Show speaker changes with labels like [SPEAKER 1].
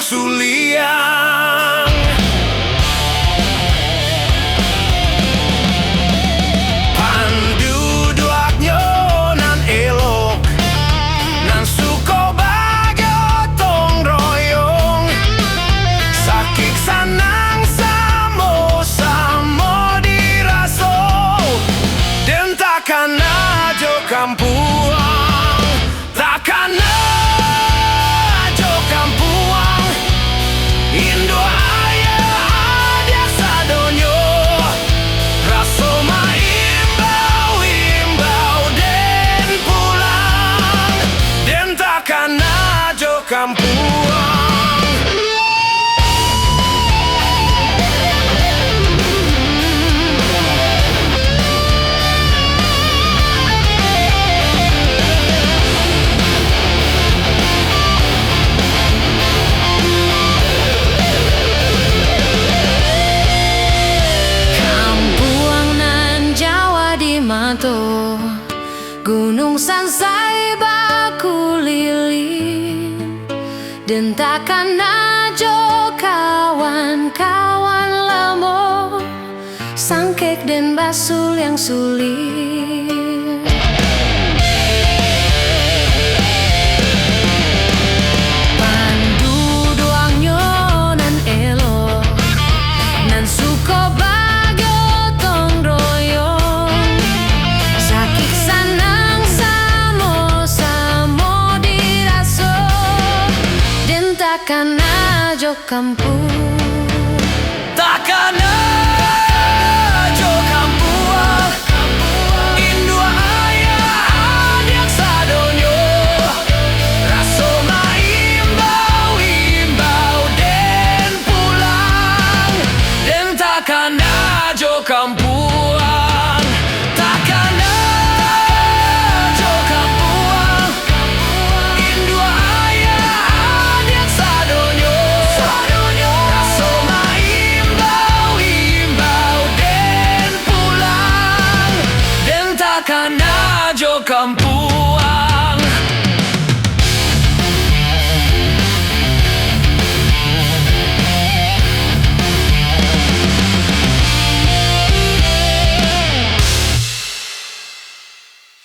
[SPEAKER 1] suliang. Pandu duaknyo nan elok, nan suko bagyo tong royong. Sakik sanang samo-samo diraso, dan takkan ajo kampuang, takkan ajo kampuang. Indo aya adia sadonyo, raso maimbau-imbau den pulang, dan takkan ajo kampuang.
[SPEAKER 2] Gunung Sansai baku lilin, dan takkan ajo kawan-kawan lamo, sangkek dan basul yang sulit. Pandu doangnya nan elok, nan suko bagyo tong royong. Sakik sanang samo-samo diraso, dan takkan ajo kampung,
[SPEAKER 1] Takkan ajo kampuang. Indo aya adia sadonyo, raso maimbau-imbau den pulang, dan takkan ajo kampuang. Takkan ajo kampuang. Indo aya adia sadonyo, raso maimbau-imbau den pulang, dan takkan ajo kampuang.